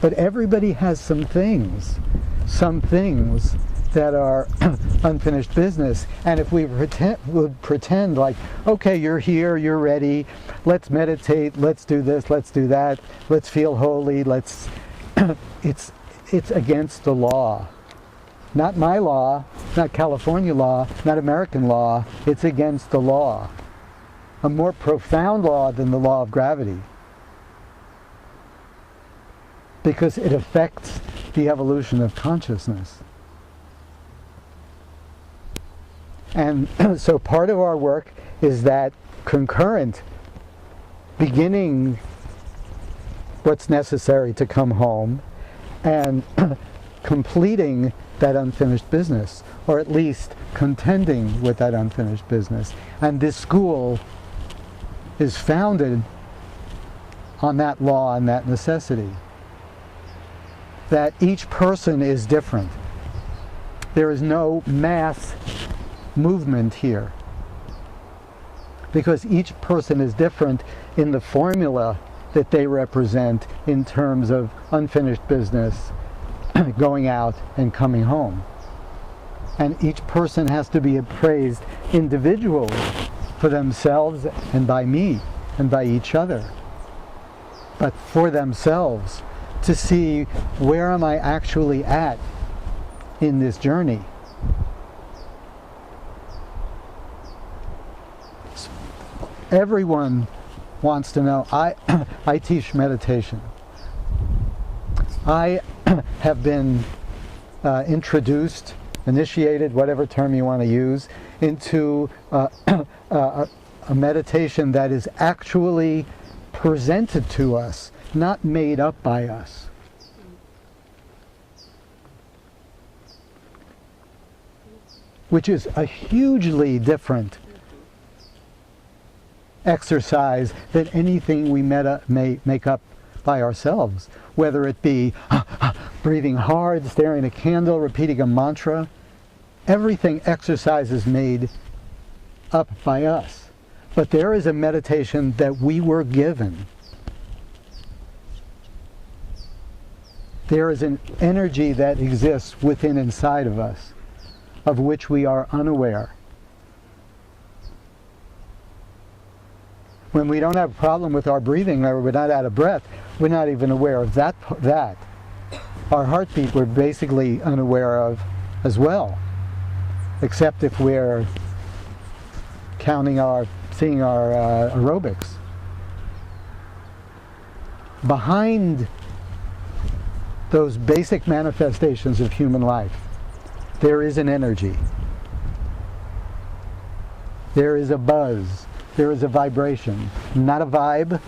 But everybody has some things that are unfinished business. And if we would pretend like, okay, you're here, you're ready, let's meditate, let's do this, let's do that, let's feel holy, let's it's against the law. Not my law, not California law, not American law. It's against the law. A more profound law than the law of gravity. Because it affects the evolution of consciousness. And so part of our work is that concurrent, beginning what's necessary to come home and completing that unfinished business, or at least contending with that unfinished business. And this school is founded on that law and that necessity. That each person is different. There is no mass movement here. Because each person is different in the formula that they represent in terms of unfinished business, going out and coming home. And each person has to be appraised individually for themselves and by me and by each other. But for themselves, to see where am I actually at in this journey. Everyone wants to know. I teach meditation. I have been initiated, whatever term you want to use, into a meditation that is actually presented to us, not made up by us. Which is a hugely different exercise than anything we may make up by ourselves, whether it be breathing hard, staring at a candle, repeating a mantra. Everything exercise is made up by us. But there is a meditation that we were given. There is an energy that exists within inside of us, of which we are unaware. When we don't have a problem with our breathing, or we're not out of breath, we're not even aware of that. Our heartbeat we're basically unaware of as well, except if we're seeing our aerobics. Behind those basic manifestations of human life, there is an energy. There is a buzz. There is a vibration. Not a vibe,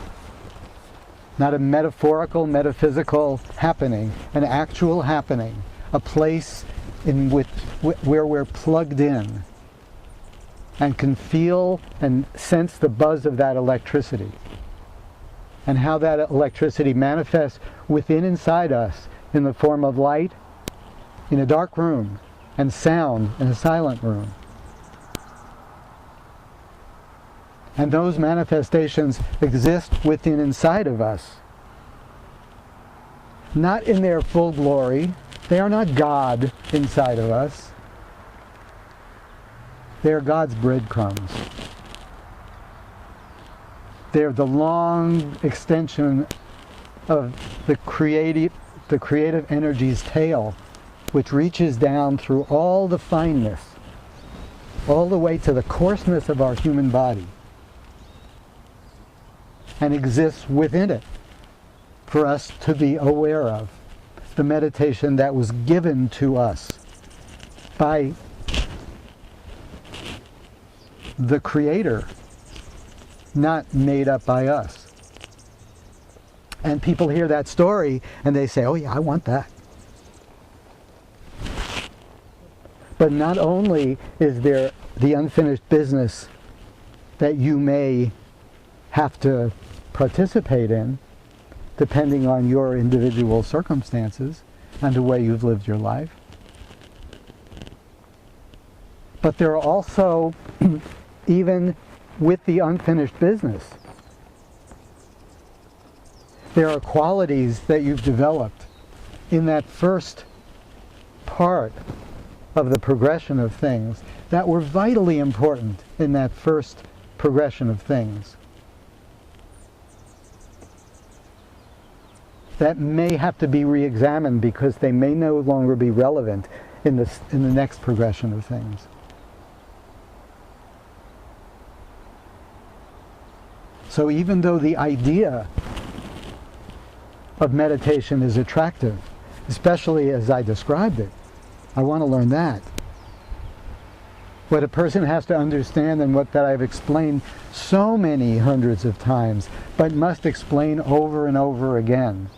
not a metaphorical, metaphysical happening, an actual happening, a place in which where we're plugged in and can feel and sense the buzz of that electricity, and how that electricity manifests within inside us in the form of light in a dark room and sound in a silent room. And those manifestations exist within inside of us. Not in their full glory. They are not God inside of us. They are God's breadcrumbs. They're the long extension of the creative energy's tail, which reaches down through all the fineness, all the way to the coarseness of our human body, and exists within it for us to be aware of. The meditation that was given to us by the Creator, not made up by us. And people hear that story and they say, oh yeah, I want that. But not only is there the unfinished business that you may have to participate in, depending on your individual circumstances and the way you've lived your life, but there are also, even with the unfinished business, there are qualities that you've developed in that first part of the progression of things that were vitally important in that first progression of things that may have to be re-examined because they may no longer be relevant in the next progression of things. So even though the idea of meditation is attractive, especially as I described it, I want to learn that. What a person has to understand, and what that I've explained so many hundreds of times, but must explain over and over again.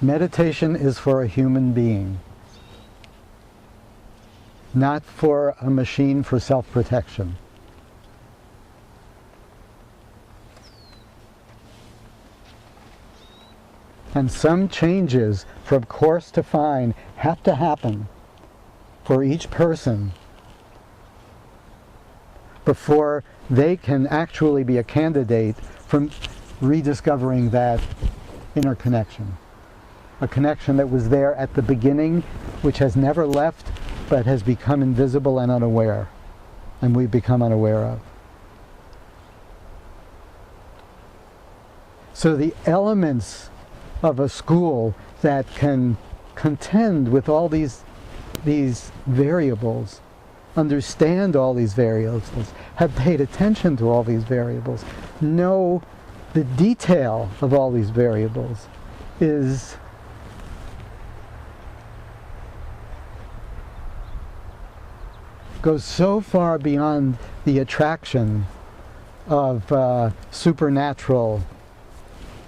Meditation is for a human being, not for a machine for self-protection. And some changes from coarse to fine have to happen for each person before they can actually be a candidate for rediscovering that inner connection. A connection that was there at the beginning, which has never left, but has become invisible and unaware, and we've become unaware of. So the elements of a school that can contend with all these variables, understand all these variables, have paid attention to all these variables, know the detail of all these variables, goes so far beyond the attraction of supernatural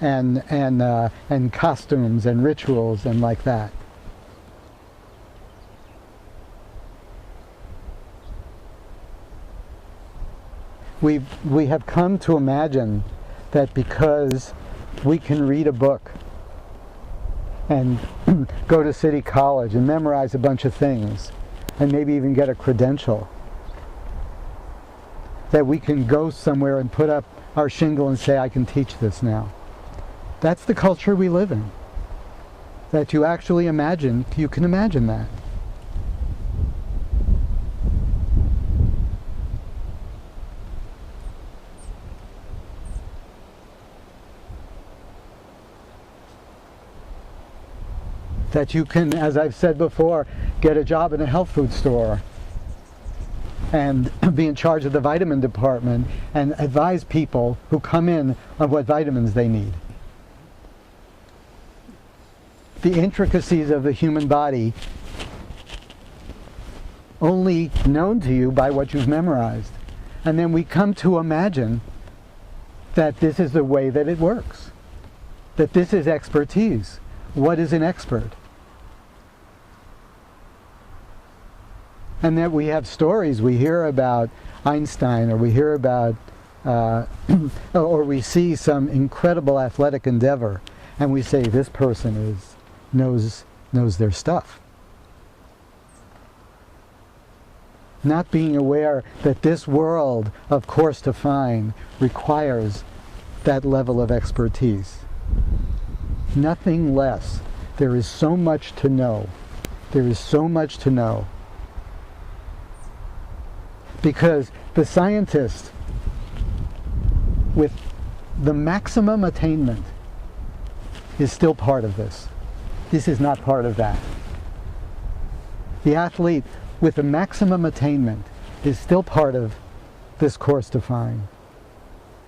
and costumes and rituals and like that. We have come to imagine that because we can read a book and go to City College and memorize a bunch of things and maybe even get a credential, that we can go somewhere and put up our shingle and say, I can teach this now. That's the culture we live in. That you actually imagine, you can imagine that. That you can, as I've said before, get a job in a health food store and be in charge of the vitamin department and advise people who come in on what vitamins they need. The intricacies of the human body only known to you by what you've memorized. And then we come to imagine that this is the way that it works. That this is expertise. What is an expert? And that we have stories, we hear about Einstein, or we hear about, or we see some incredible athletic endeavor, and we say this person knows their stuff. Not being aware that this world of coarse to fine requires that level of expertise. Nothing less. There is so much to know. There is so much to know. Because the scientist with the maximum attainment is still part of this. This is not part of that. The athlete with the maximum attainment is still part of this course to fine.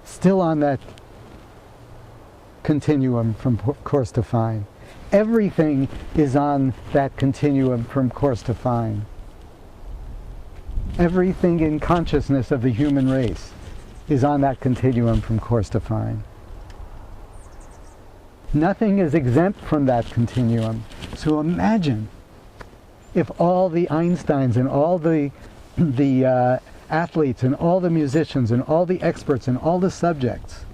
Still on that continuum from course to fine. Everything is on that continuum from coarse to fine. Everything in consciousness of the human race is on that continuum from coarse to fine. Nothing is exempt from that continuum. So imagine if all the Einsteins and all the athletes and all the musicians and all the experts and all the subjects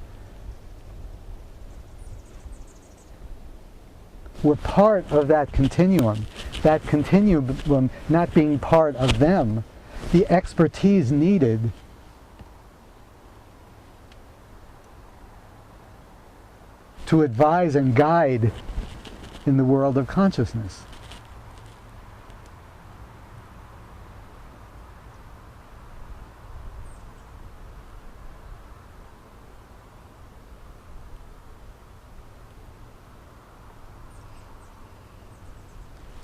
were part of that continuum not being part of them, the expertise needed to advise and guide in the world of consciousness.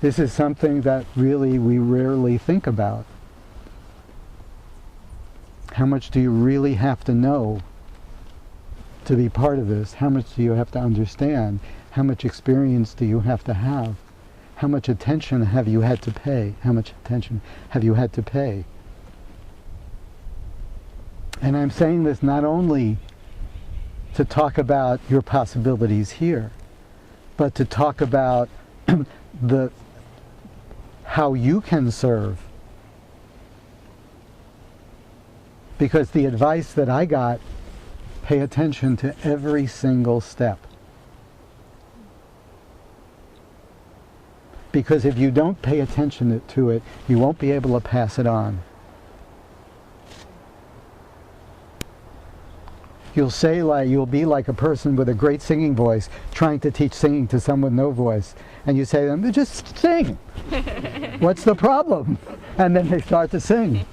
This is something that really we rarely think about. How much do you really have to know to be part of this? How much do you have to understand? How much experience do you have to have? How much attention have you had to pay? How much attention have you had to pay? And I'm saying this not only to talk about your possibilities here, but to talk about how you can serve. Because the advice that I got, pay attention to every single step. Because if you don't pay attention to it, you won't be able to pass it on. You'll be like a person with a great singing voice trying to teach singing to someone with no voice. And you say to them, just sing. What's the problem? And then they start to sing.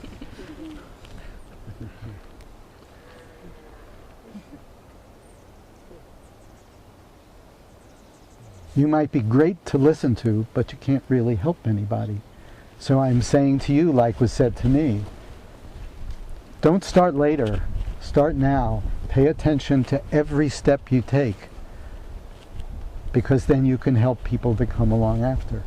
You might be great to listen to, but you can't really help anybody. So I'm saying to you, like was said to me, don't start later. Start now. Pay attention to every step you take, because then you can help people that come along after.